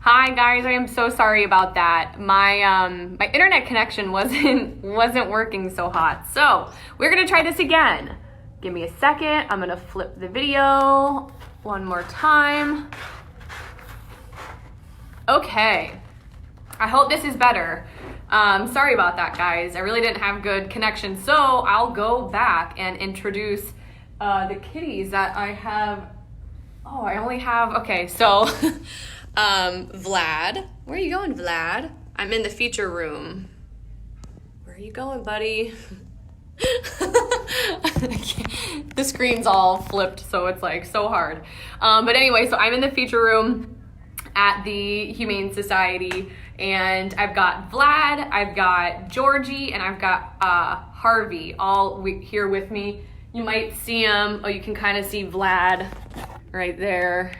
Hi guys, I am so sorry about that. My internet connection wasn't working so hot. So we're gonna try this again. Give me a second. I'm gonna flip the video one more time. Okay. I hope this is better. Sorry about that, guys. I really didn't have good connection. So I'll go back and introduce the kitties that I have. Oh, I only have, okay, so Vlad. Where are you going, Vlad? I'm in the feature room. Where are you going, buddy? The screen's all flipped, so it's like so hard. But anyway, so I'm in the feature room at the Humane Society, and I've got Vlad, I've got Georgie, and I've got Harvey all here with me. You might see him. Oh, you can kind of see Vlad right there.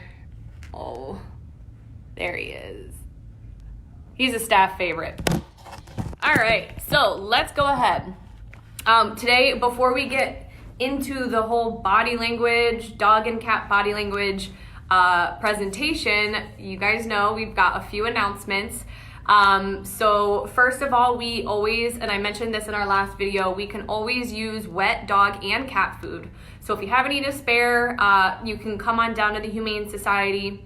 Oh, there he is. He's a staff favorite. All right, so let's go ahead. Today, before we get into the whole body language, dog and cat body language presentation, you guys know we've got a few announcements. So first of all, we always, and I mentioned this in our last video, we can always use wet dog and cat food. So if you have any to spare, you can come on down to the Humane Society,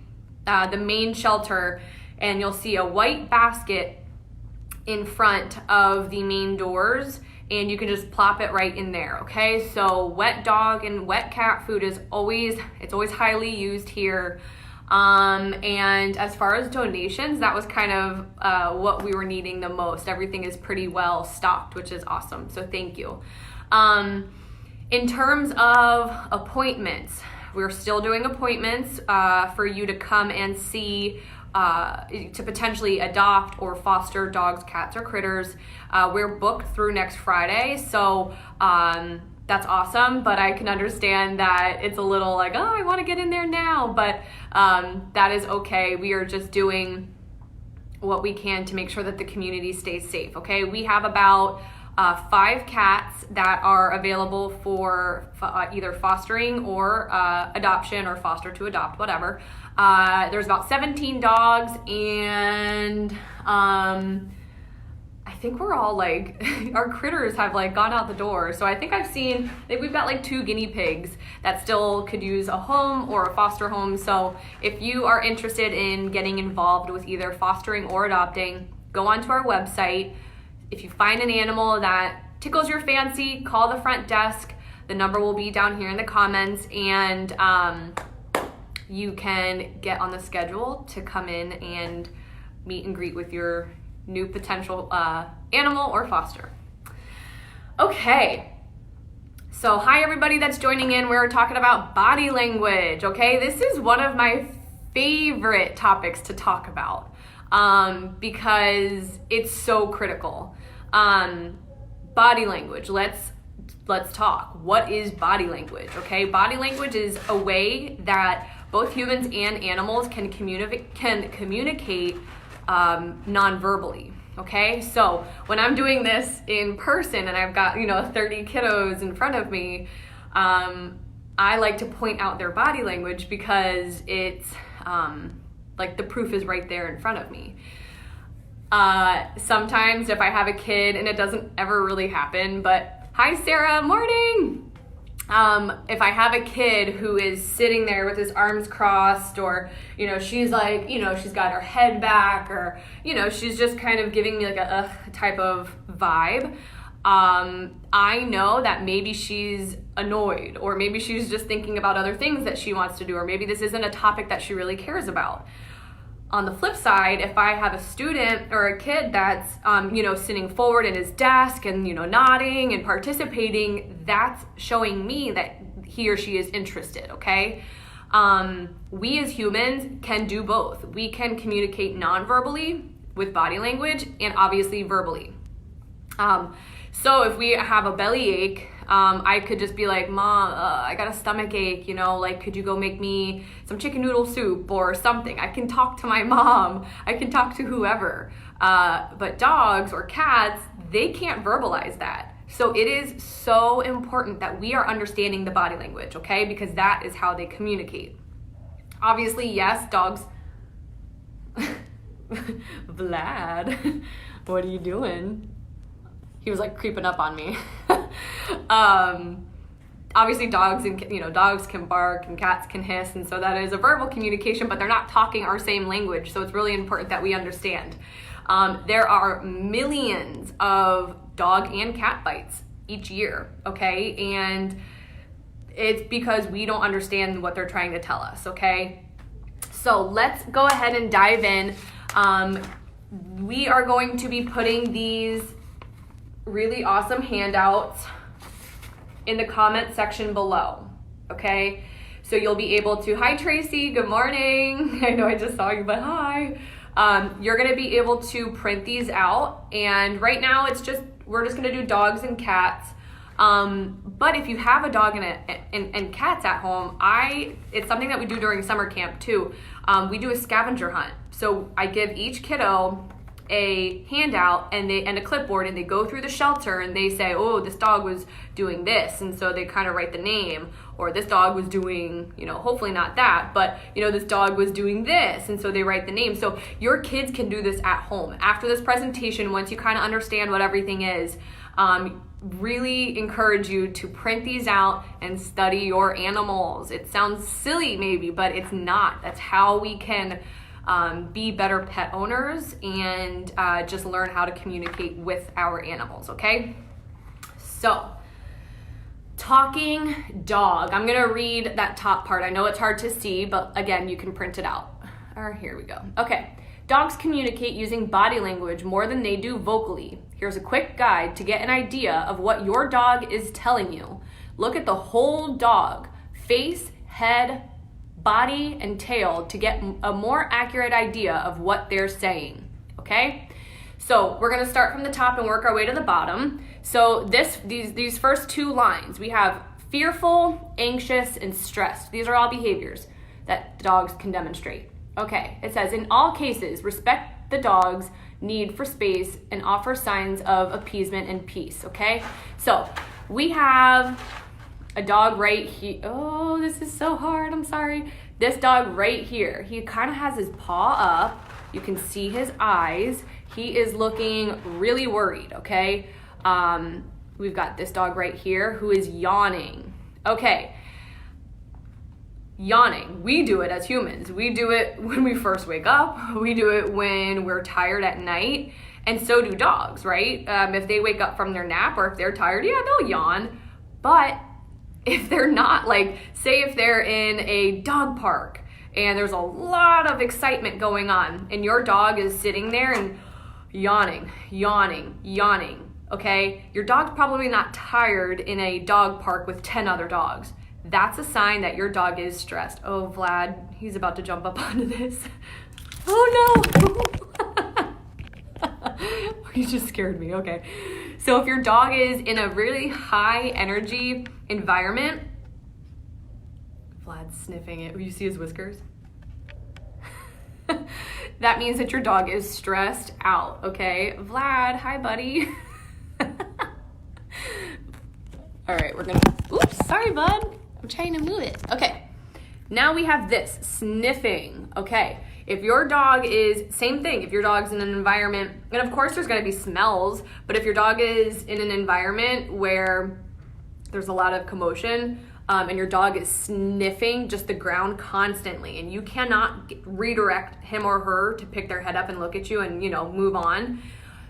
the main shelter, and you'll see a white basket in front of the main doors, and you can just plop it right in there, okay? So wet dog and wet cat food is always highly used here. And as far as donations, that was kind of what we were needing the most. Everything is pretty well stocked, which is awesome, so thank you. In terms of appointments, we're still doing appointments for you to come and see, to potentially adopt or foster dogs, cats, or critters. We're booked through next Friday, so that's awesome, but I can understand that it's a little like, oh, I want to get in there now, but that is okay. We are just doing what we can to make sure that the community stays safe, okay? We have about 5 cats that are available for either fostering or adoption, or foster to adopt, whatever. There's about 17 dogs, and I think we're all like, our critters have like gone out the door. So I think we've got like 2 guinea pigs that still could use a home or a foster home. So if you are interested in getting involved with either fostering or adopting, go onto our website. If you find an animal that tickles your fancy, call the front desk. The number will be down here in the comments, and you can get on the schedule to come in and meet and greet with your new potential animal or foster. Okay, so hi everybody that's joining in. We're talking about body language, okay? This is one of my favorite topics to talk about because it's so critical. Body language, let's talk. What is body language, okay? Body language is a way that both humans and animals can communicate non-verbally, okay? So when I'm doing this in person and I've got 30 kiddos in front of me, I like to point out their body language because it's like the proof is right there in front of me. Sometimes if I have a kid, and it doesn't ever really happen, but hi Sarah, morning! If I have a kid who is sitting there with his arms crossed, or, she's like, she's got her head back, or, she's just kind of giving me like a type of vibe, I know that maybe she's annoyed, or maybe she's just thinking about other things that she wants to do, or maybe this isn't a topic that she really cares about. On the flip side, if I have a student or a kid that's, sitting forward at his desk and, nodding and participating, that's showing me that he or she is interested, okay? We as humans can do both. We can communicate non-verbally with body language and obviously verbally. So if we have a belly ache, I could just be like, Mom, I got a stomach ache, could you go make me some chicken noodle soup or something? I can talk to my mom. I can talk to whoever. But dogs or cats, they can't verbalize that. So it is so important that we are understanding the body language, okay? Because that is how they communicate. Obviously, yes, dogs Vlad, what are you doing? He was like creeping up on me. Obviously dogs can bark and cats can hiss, and so that is a verbal communication, but they're not talking our same language, so it's really important that we understand. There are millions of dog and cat bites each year, okay? And it's because we don't understand what they're trying to tell us, okay? So let's go ahead and dive in. We are going to be putting these really awesome handouts in the comment section below, okay? So you'll be able to, hi Tracy, good morning. I know I just saw you, but hi. You're gonna be able to print these out, and right now we're just gonna do dogs and cats. But if you have a dog and cats at home, it's something that we do during summer camp too. We do a scavenger hunt. So I give each kiddo a handout and a clipboard, and they go through the shelter and they say, oh, this dog was doing this, and so they kind of write the name, or this dog was doing, hopefully not that, but this dog was doing this, and so they write the name. So your kids can do this at home. After this presentation, once you kind of understand what everything is, really encourage you to print these out and study your animals. It sounds silly maybe, but it's not. That's how we can be better pet owners and just learn how to communicate with our animals, okay? So, talking dog. I'm gonna read that top part. I know it's hard to see, but again, you can print it out. Here we go. Okay. Dogs communicate using body language more than they do vocally. Here's a quick guide to get an idea of what your dog is telling you. Look at the whole dog, face, head, body, and tail to get a more accurate idea of what they're saying, okay? So we're gonna start from the top and work our way to the bottom. So these first two lines, we have fearful, anxious, and stressed. These are all behaviors that dogs can demonstrate. Okay, it says, in all cases, respect the dog's need for space and offer signs of appeasement and peace, okay? So we have a dog right here. Oh, this is so hard, I'm sorry. This dog right here, he kind of has his paw up. You can see his eyes. He is looking really worried, okay? We've got this dog right here who is yawning. Okay. Yawning, we do it as humans. We do it when we first wake up. We do it when we're tired at night. And so do dogs, right? If they wake up from their nap or if they're tired, yeah, they'll yawn. But if they're not, like, say if they're in a dog park and there's a lot of excitement going on and your dog is sitting there and yawning, okay? Your dog's probably not tired in a dog park with 10 other dogs. That's a sign that your dog is stressed. Oh, Vlad, he's about to jump up onto this. Oh no! You just scared me, okay. So if your dog is in a really high energy environment, Vlad's sniffing it. You see his whiskers? That means that your dog is stressed out, okay? Vlad, hi buddy. All right, oops, sorry bud. I'm trying to move it. Okay, now we have this, sniffing, okay? If your dog is, same thing, if your dog's in an environment, and of course there's gonna be smells, but if your dog is in an environment where there's a lot of commotion, and your dog is sniffing just the ground constantly, and you cannot redirect him or her to pick their head up and look at you and, move on.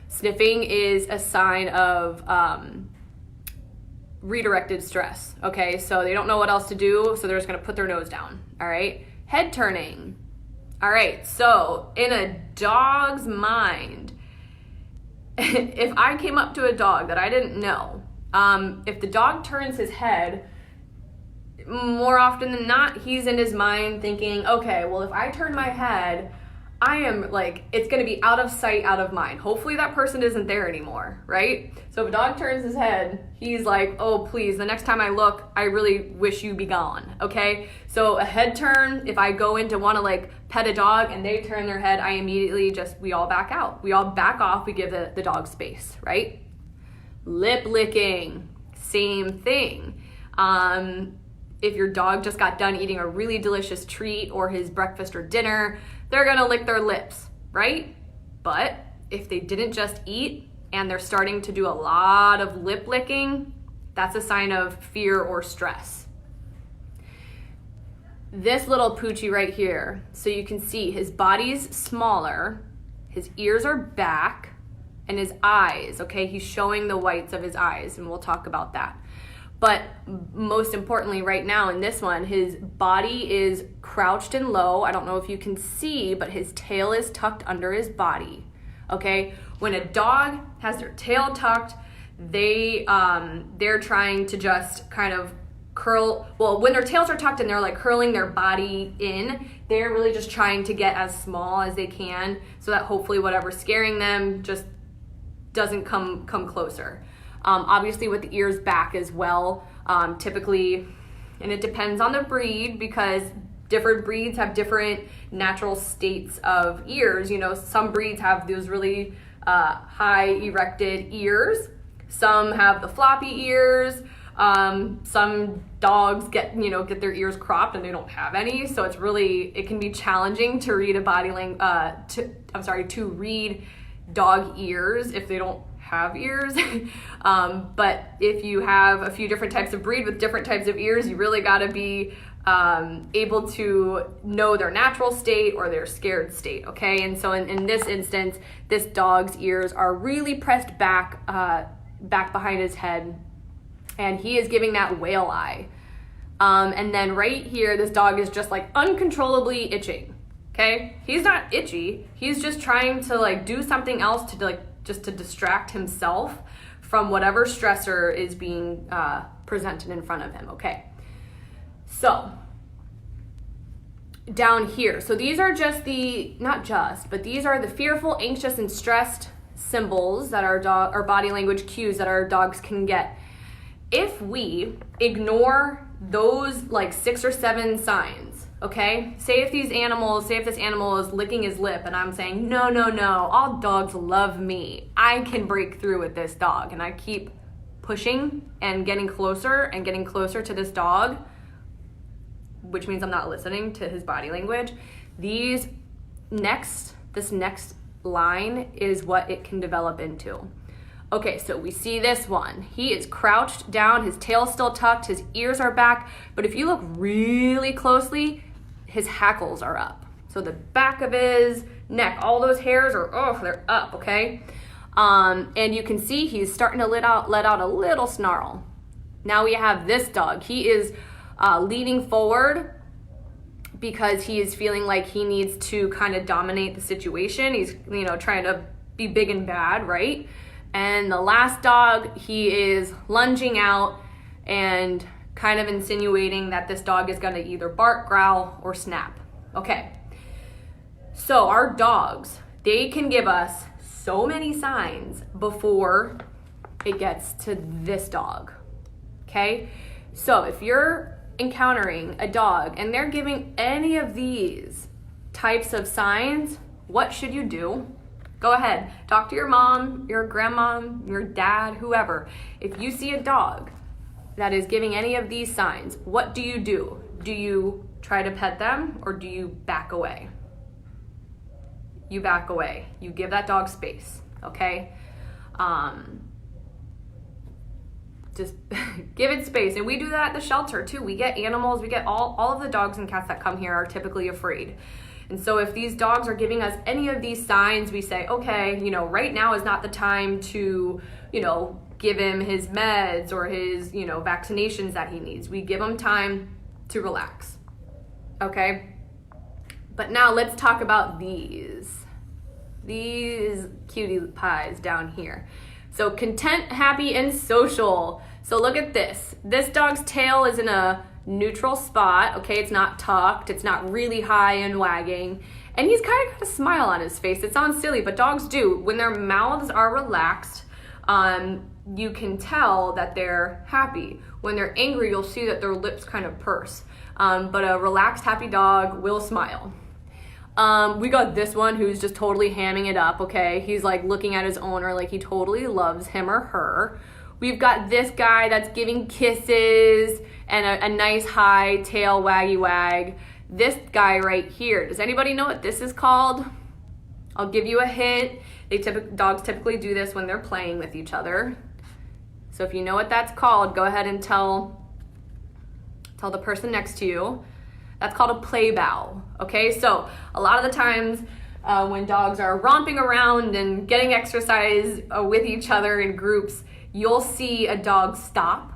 Sniffing is a sign of redirected stress, okay? So they don't know what else to do, so they're just gonna put their nose down, all right? Head turning. All right, so in a dog's mind, if I came up to a dog that I didn't know, if the dog turns his head, more often than not, he's in his mind thinking, okay, well, if I turn my head, I am like, it's gonna be out of sight, out of mind. Hopefully that person isn't there anymore, right? So if a dog turns his head, he's like, oh, please, the next time I look, I really wish you be gone, okay? So a head turn, if I go in to wanna pet a dog and they turn their head, I immediately we all back out. We all back off, we give the dog space, right? Lip licking, same thing. If your dog just got done eating a really delicious treat or his breakfast or dinner, they're gonna lick their lips, right? But if they didn't just eat and they're starting to do a lot of lip licking, that's a sign of fear or stress. This little poochie right here, so you can see his body's smaller, his ears are back, and his eyes, okay, he's showing the whites of his eyes, and we'll talk about that. But most importantly right now in this one, his body is crouched and low. I don't know if you can see, but his tail is tucked under his body, okay? When a dog has their tail tucked, they're trying to just kind of curl, well, when their tails are tucked and they're like curling their body in, they're really just trying to get as small as they can so that hopefully whatever's scaring them just doesn't come closer. Obviously with the ears back as well, typically, and it depends on the breed because different breeds have different natural states of ears. You know, some breeds have those really high erected ears. Some have the floppy ears. Some dogs get their ears cropped and they don't have any. So it can be challenging to read to read dog ears if they don't have ears. But if you have a few different types of breed with different types of ears, you really got to be able to know their natural state or their scared state, okay? And so in this instance, this dog's ears are really pressed back behind his head, and he is giving that whale eye. And then right here, this dog is just like uncontrollably itching, okay? He's not itchy, he's just trying to like do something else just to distract himself from whatever stressor is being presented in front of him, okay? So down here, so these are just but these are the fearful, anxious, and stressed symbols that our body language cues that our dogs can get. If we ignore those like 6 or 7 signs, okay? Say if this animal is licking his lip and I'm saying, no, all dogs love me. I can break through with this dog. And I keep pushing and getting closer to this dog, which means I'm not listening to his body language. This next line is what it can develop into. Okay, so we see this one. He is crouched down, his tail's still tucked, his ears are back, but if you look really closely, his hackles are up. So the back of his neck, all those hairs they're up, okay? And you can see he's starting to let out a little snarl. Now we have this dog. He is leaning forward because he is feeling like he needs to kind of dominate the situation. He's, trying to be big and bad, right? And the last dog, he is lunging out and kind of insinuating that this dog is going to either bark, growl, or snap. Okay, so our dogs, they can give us so many signs before it gets to this dog, okay? So if you're encountering a dog and they're giving any of these types of signs, what should you do? Go ahead, talk to your mom, your grandma, your dad, whoever. If you see a dog that is giving any of these signs, what do? Do you try to pet them or do you back away? You back away. You give that dog space, okay? Just give it space. And we do that at the shelter too. We get animals, we get all of the dogs and cats that come here are typically afraid. And so if these dogs are giving us any of these signs, we say, okay, right now is not the time to, give him his meds or his, vaccinations that he needs. We give him time to relax, okay? But now let's talk about these cutie pies down here. So content, happy, and social. So look at this. This dog's tail is in a neutral spot, okay? It's not tucked, it's not really high and wagging, and he's kind of got a smile on his face. It sounds silly, but dogs do. When their mouths are relaxed, you can tell that they're happy. When they're angry, you'll see that their lips kind of purse, but a relaxed, happy dog will smile. We got this one who's just totally hamming it up, okay? He's like looking at his owner like he totally loves him or her. We've got this guy that's giving kisses and a nice high tail waggy wag. This guy right here, does anybody know what this is called? I'll give you a hint. Dogs typically do this when they're playing with each other. So if you know what that's called, go ahead and tell the person next to you. That's called a play bow, okay? So a lot of the times when dogs are romping around and getting exercise with each other in groups, you'll see a dog stop,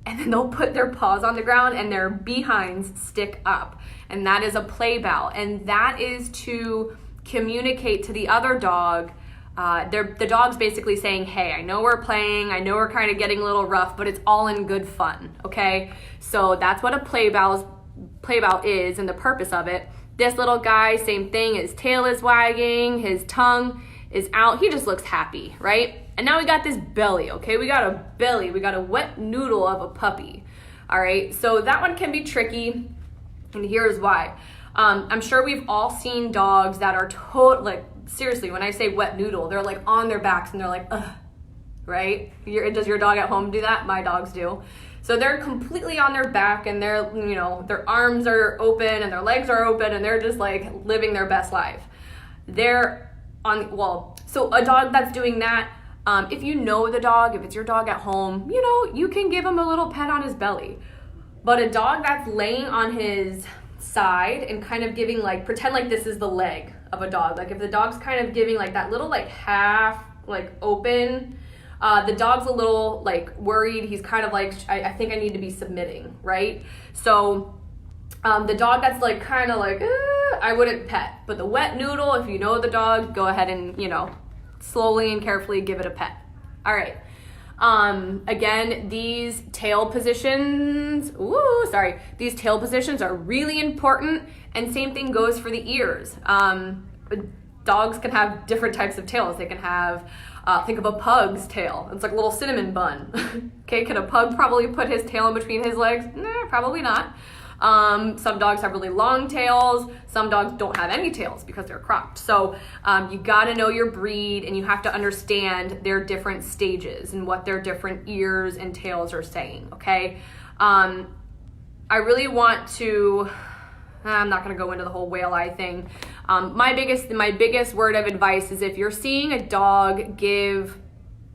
and then they'll put their paws on the ground and their behinds stick up. And that is a play bow. And that is to communicate to the other dog. The dog's basically saying, hey, I know we're playing, I know we're kind of getting a little rough, but it's all in good fun, okay? So that's what a play bow is and the purpose of it. This little guy, same thing, his tail is wagging, his tongue is out, he just looks happy, right? And now we got this belly, okay? We got a belly, we got a wet noodle of a puppy, all right? So that one can be tricky, and here's why. I'm sure we've all seen dogs that are like, seriously, when I say wet noodle, they're like on their backs and they're like, ugh, right? Does your dog at home do that? My dogs do. So they're completely on their back and their arms are open and their legs are open and they're just like living their best life. So a dog that's doing that, if you know the dog, if it's your dog at home, you can give him a little pet on his belly. But a dog that's laying on his side and kind of giving pretend like this is the leg of a dog. Like if the dog's kind of giving like that little half open, the dog's a little worried. He's kind of like, I think I need to be submitting, right? So the dog that's kind of I wouldn't pet. But the wet noodle, if you know the dog, go ahead and slowly and carefully give it a pet. All right. Again, these tail positions are really important, and same thing goes for the ears. Dogs can have different types of tails. They can have, think of a pug's tail. It's like a little cinnamon bun. Okay, can a pug probably put his tail in between his legs? Nah, probably not. Some dogs have really long tails. Some dogs don't have any tails because they're cropped. So you gotta know your breed, and you have to understand their different stages and what their different ears and tails are saying, okay? I really want to, I'm not gonna go into the whole whale eye thing. My biggest word of advice is if you're seeing a dog give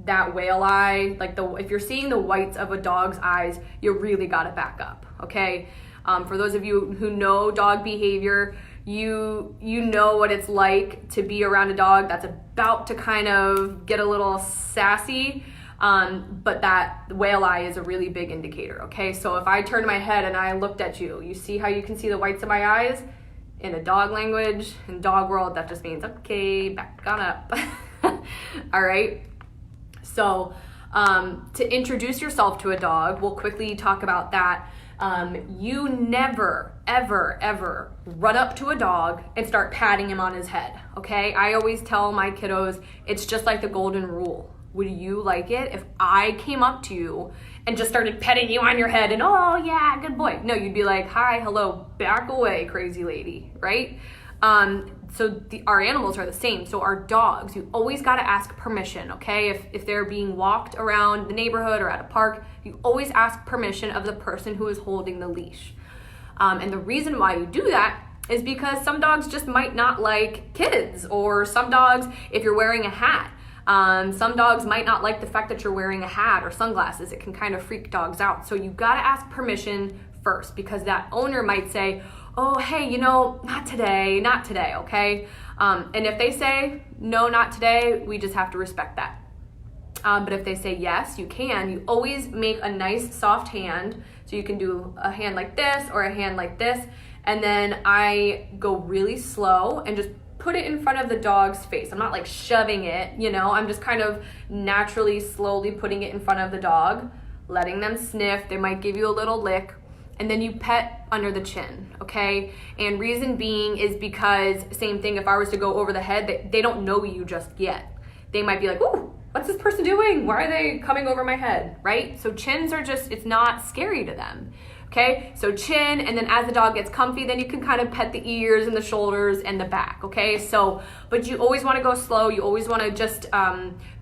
that whale eye, if you're seeing the whites of a dog's eyes, you really gotta back up, okay? For those of you who know dog behavior, you know what it's like to be around a dog that's about to kind of get a little sassy, but that whale eye is a really big indicator, okay? So if I turned my head and I looked at you, you see how you can see the whites of my eyes? In a dog language, in dog world, that just means, okay, back on up. All right? So to introduce yourself to a dog, we'll quickly talk about that. You never, ever, ever run up to a dog and start patting him on his head, okay? I always tell my kiddos, it's just like the golden rule. Would you like it if I came up to you and just started petting you on your head and, oh yeah, good boy? No, you'd be like, hi, hello, back away, crazy lady, right? So our animals are the same. So our dogs, you always got to ask permission, okay? If they're being walked around the neighborhood or at a park, you always ask permission of the person who is holding the leash. And the reason why you do that is because some dogs just might not like kids, or some dogs, if you're wearing a hat, some dogs might not like the fact that you're wearing a hat or sunglasses. It can kind of freak dogs out. So you got to ask permission first, because that owner might say, oh, hey, not today, okay? And if they say, no, not today, we just have to respect that. But if they say yes, you can. You always make a nice soft hand. So you can do a hand like this or a hand like this. And then I go really slow and just put it in front of the dog's face. I'm not shoving it, I'm just kind of naturally, slowly putting it in front of the dog, letting them sniff. They might give you a little lick. And then you pet under the chin, okay? And reason being is because, same thing, if I was to go over the head, they don't know you just yet. They might be like, ooh, what's this person doing? Why are they coming over my head, right? So chins are just, it's not scary to them, okay? So chin, and then as the dog gets comfy, then you can kind of pet the ears and the shoulders and the back, okay? So, but you always wanna go slow. You always wanna just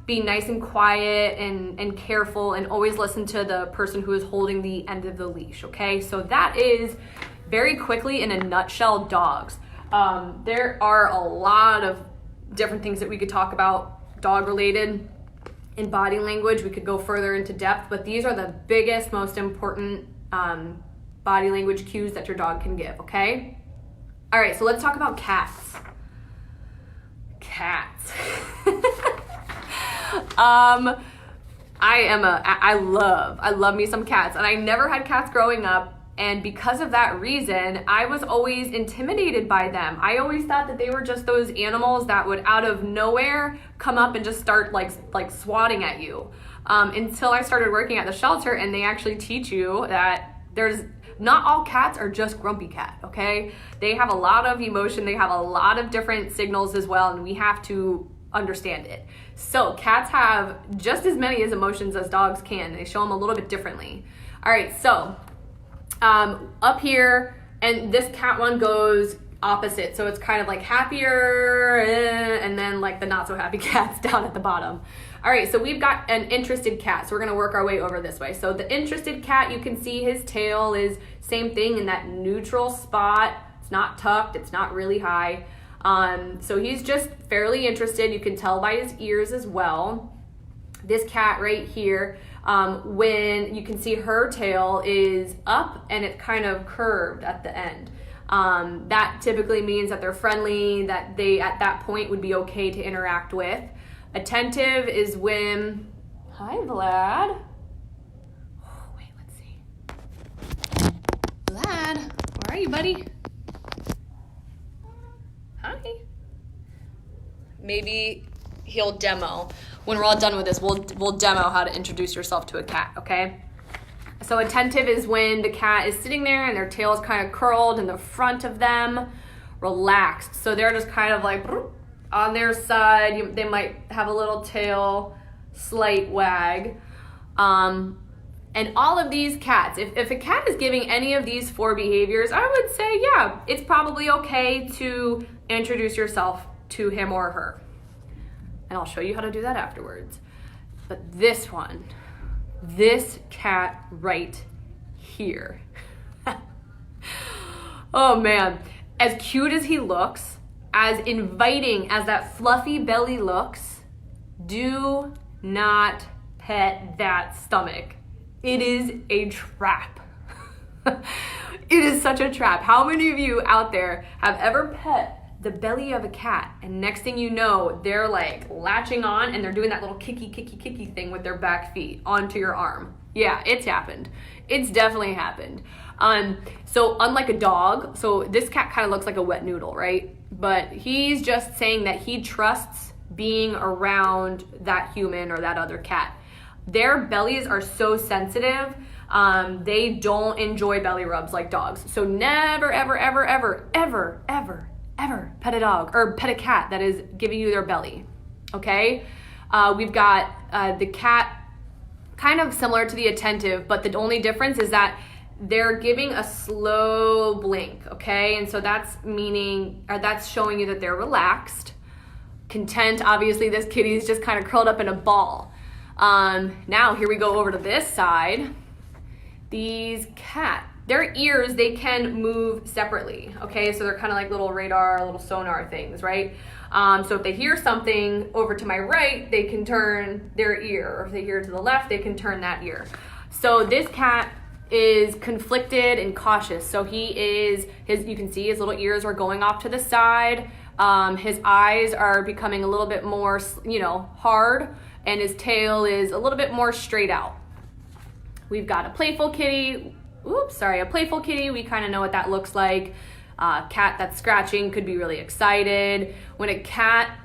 be nice and quiet and careful, and always listen to the person who is holding the end of the leash, okay? So that is very quickly, in a nutshell, dogs. There are a lot of different things that we could talk about dog related in body language. We could go further into depth, but these are the biggest, most important body language cues that your dog can give, okay? All right, so let's talk about cats. Cats. I love me some cats, and I never had cats growing up, and because of that reason, I was always intimidated by them. I always thought that they were just those animals that would out of nowhere come up and just start like swatting at you. Until I started working at the shelter, and they actually teach you that not all cats are just grumpy cat, okay? They have a lot of emotion, they have a lot of different signals as well, and we have to understand it. So cats have just as many as emotions as dogs can. They show them a little bit differently. All right, so up here, and this cat one goes opposite. So it's kind of like happier, and then like the not so happy cats down at the bottom. All right, so we've got an interested cat. So we're gonna work our way over this way. So the interested cat, you can see his tail is same thing in that neutral spot. It's not tucked, it's not really high. So he's just fairly interested. You can tell by his ears as well. This cat right here, when you can see her tail is up and it's kind of curved at the end. That typically means that they're friendly, that they at that point would be okay to interact with. Attentive is when, hi Vlad. Oh, wait, let's see. Vlad, where are you, buddy? Hi. Maybe he'll demo. When we're all done with this, we'll demo how to introduce yourself to a cat, okay? So attentive is when the cat is sitting there and their tail is kind of curled in the front of them, relaxed. So they're just kind of like on their side. They might have a little tail, slight wag. And all of these cats, if a cat is giving any of these 4 behaviors, I would say, yeah, it's probably okay to introduce yourself to him or her. And I'll show you how to do that afterwards. But this one, this cat right here. Oh man, as cute as he looks, as inviting as that fluffy belly looks, do not pet that stomach. It is a trap. It is such a trap. How many of you out there have ever pet the belly of a cat, and next thing you know, they're like latching on and they're doing that little kicky thing with their back feet onto your arm? Yeah, it's happened. It's definitely happened. So unlike a dog, so this cat kind of looks like a wet noodle, right? But he's just saying that he trusts being around that human or that other cat. Their bellies are so sensitive. They don't enjoy belly rubs like dogs. So never, ever, ever, ever, ever, ever, ever pet a dog or pet a cat that is giving you their belly, okay? We've got the cat kind of similar to the attentive, but the only difference is that they're giving a slow blink, okay? And so that's showing you that they're relaxed, content. Obviously, this kitty's just kind of curled up in a ball. Now here we go over to this side. These their ears, they can move separately, okay? So they're kind of like little radar, little sonar things, right? So if they hear something over to my right, they can turn their ear, or if they hear to the left, they can turn that ear. So this cat is conflicted and cautious. So you can see his little ears are going off to the side. His eyes are becoming a little bit more, hard, and his tail is a little bit more straight out. We've got a playful kitty. A playful kitty. We kind of know what that looks like. Cat that's scratching could be really excited. When a cat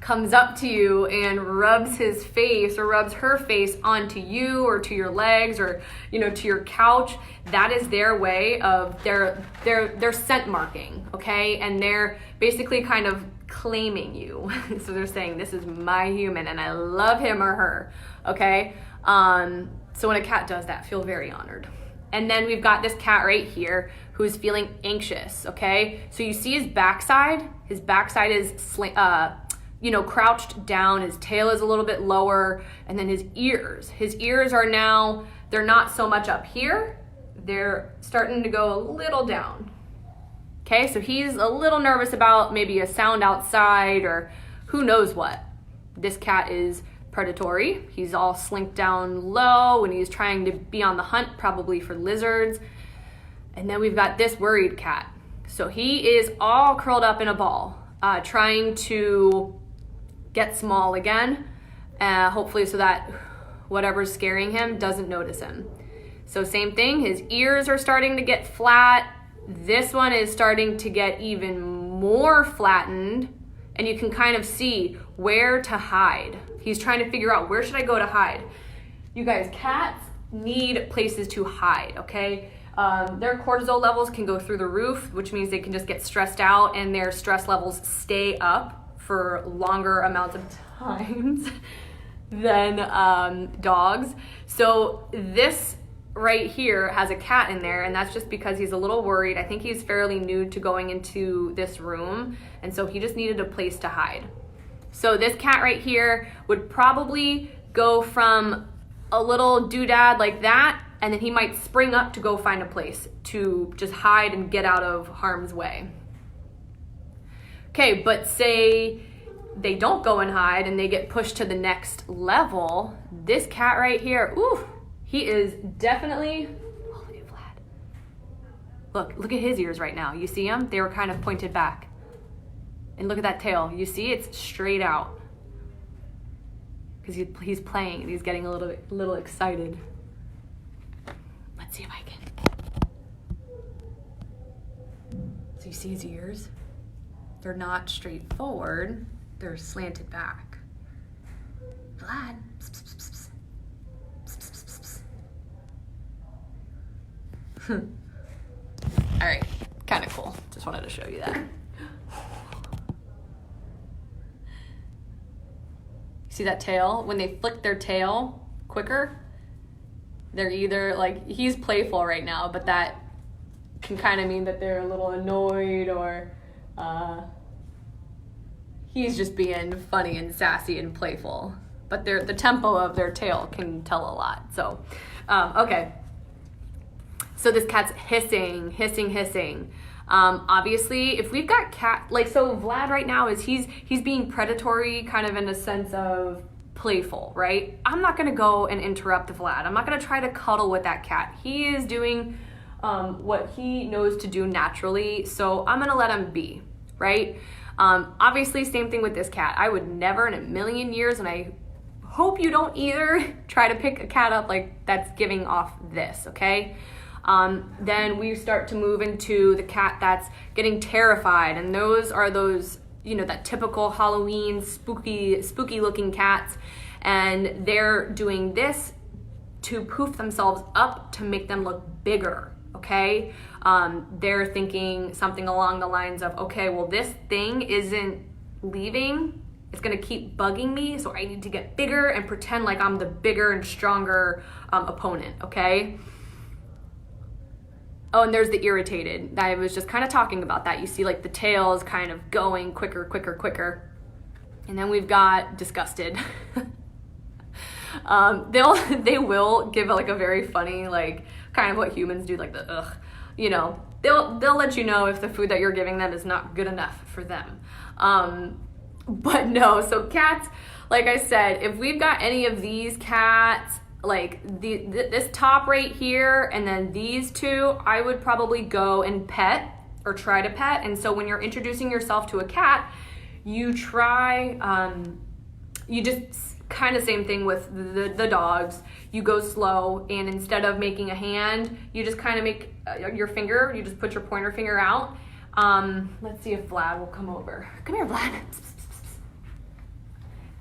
comes up to you and rubs his face or rubs her face onto you or to your legs or to your couch, that is their way of their scent marking, okay? And they're basically kind of claiming you. So they're saying, this is my human and I love him or her, okay? So when a cat does that, feel very honored. And then we've got this cat right here who's feeling anxious, okay? So you see his backside is crouched down, his tail is a little bit lower, and then his ears are now, they're not so much up here, they're starting to go a little down. Okay, so he's a little nervous about maybe a sound outside or who knows what. This cat is predatory. He's all slinked down low and he's trying to be on the hunt, probably for lizards. And then we've got this worried cat. So he is all curled up in a ball, trying to get small again, hopefully so that whatever's scaring him doesn't notice him. So same thing, his ears are starting to get flat. This one is starting to get even more flattened, and you can kind of see where to hide. He's trying to figure out, where should I go to hide? You guys, cats need places to hide, okay? Their cortisol levels can go through the roof, which means they can just get stressed out and their stress levels stay up for longer amounts of times than dogs. So this right here has a cat in there, and that's just because he's a little worried. I think he's fairly new to going into this room, and so he just needed a place to hide. So this cat right here would probably go from a little doodad like that, and then he might spring up to go find a place to just hide and get out of harm's way. Okay, but say they don't go and hide and they get pushed to the next level. This cat right here, ooh, he is definitely, oh, look at Vlad. Look at his ears right now. You see them? They were kind of pointed back. And look at that tail. You see, it's straight out. Because he's playing and he's getting a little excited. Let's see if I can. So you see his ears? They're not straight forward. They're slanted back. Vlad. Psst, psst, psst, psst. Psst, psst, psst, psst. All right, kind of cool. Just wanted to show you that. See that tail? When they flick their tail quicker, they're either like, he's playful right now, but that can kind of mean that they're a little annoyed, or he's just being funny and sassy and playful. But the tempo of their tail can tell a lot. So, okay. So this cat's hissing, hissing, hissing. Obviously, if we've got so Vlad right now he's being predatory, kind of in a sense of playful, right? I'm not gonna go and interrupt Vlad. I'm not gonna try to cuddle with that cat. He is doing what he knows to do naturally, so I'm gonna let him be, right? Obviously, same thing with this cat. I would never in a million years, and I hope you don't either, try to pick a cat up like that's giving off this, okay? Then we start to move into the cat that's getting terrified, and those are those, that typical Halloween spooky looking cats, and they're doing this to poof themselves up to make them look bigger, okay? They're thinking something along the lines of, okay, well, this thing isn't leaving, it's gonna keep bugging me, so I need to get bigger and pretend like I'm the bigger and stronger opponent, okay? Oh, and there's the irritated. I was just kind of talking about that. You see like the tail is kind of going quicker, quicker, quicker. And then we've got disgusted. They will give like a very funny, like kind of what humans do, like the ugh, they'll let you know if the food that you're giving them is not good enough for them. But no, so cats, like I said, if we've got any of these cats, like this top right here and then these two, I would probably go and pet or try to pet. And so when you're introducing yourself to a cat, you try, you just kind of same thing with the dogs. You go slow, and instead of making a hand, you just kind of make your finger, you just put your pointer finger out. Let's see if Vlad will come over. Come here, Vlad.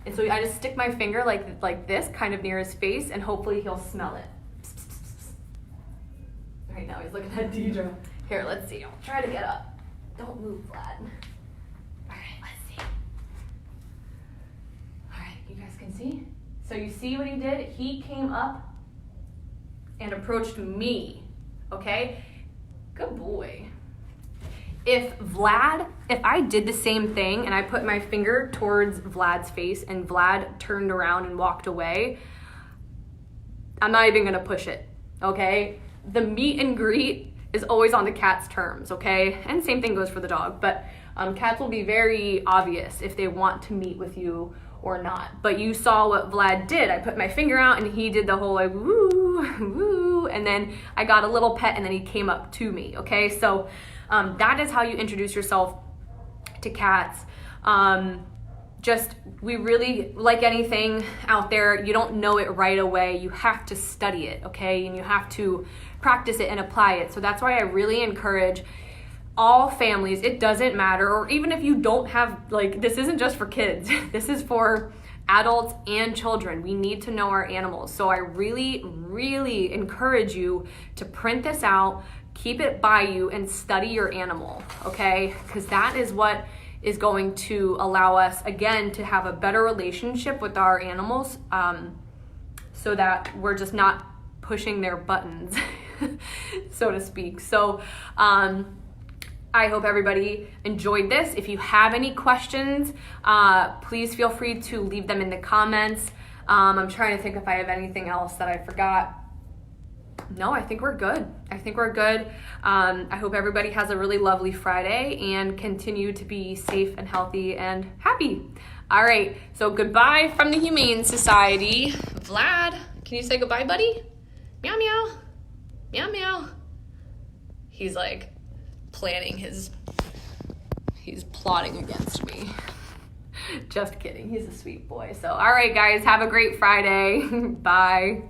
And so I just stick my finger like this, kind of near his face, and hopefully he'll smell it. Right now he's looking at Deidre. Here, let's see. I'll try to get up. Don't move, Vlad. All right, let's see. All right, you guys can see? So you see what he did? He came up and approached me, okay? Good boy. If I did the same thing and I put my finger towards Vlad's face and Vlad turned around and walked away, I'm not even gonna push it, okay? The meet and greet is always on the cat's terms, okay? And same thing goes for the dog, but cats will be very obvious if they want to meet with you or not. But you saw what Vlad did. I put my finger out and he did the whole like woo, woo, and then I got a little pet and then he came up to me, okay? So that is how you introduce yourself to cats. We really, like anything out there, you don't know it right away. You have to study it, okay? And you have to practice it and apply it. So that's why I really encourage all families, it doesn't matter, or even if you don't have, like, this isn't just for kids, this is for adults and children. We need to know our animals. So I really, really encourage you to print this out, keep it by you, and study your animal, okay? Because that is what is going to allow us, again, to have a better relationship with our animals, so that we're just not pushing their buttons, so to speak. So I hope everybody enjoyed this. If you have any questions, please feel free to leave them in the comments. I'm trying to think if I have anything else that I forgot. No, I think we're good. I hope everybody has a really lovely Friday and continue to be safe and healthy and happy. All right, so goodbye from the Humane Society. Vlad, can you say goodbye, buddy? Meow, meow. Meow, meow. He's like he's plotting against me. Just kidding, he's a sweet boy. So, all right, guys, have a great Friday. Bye.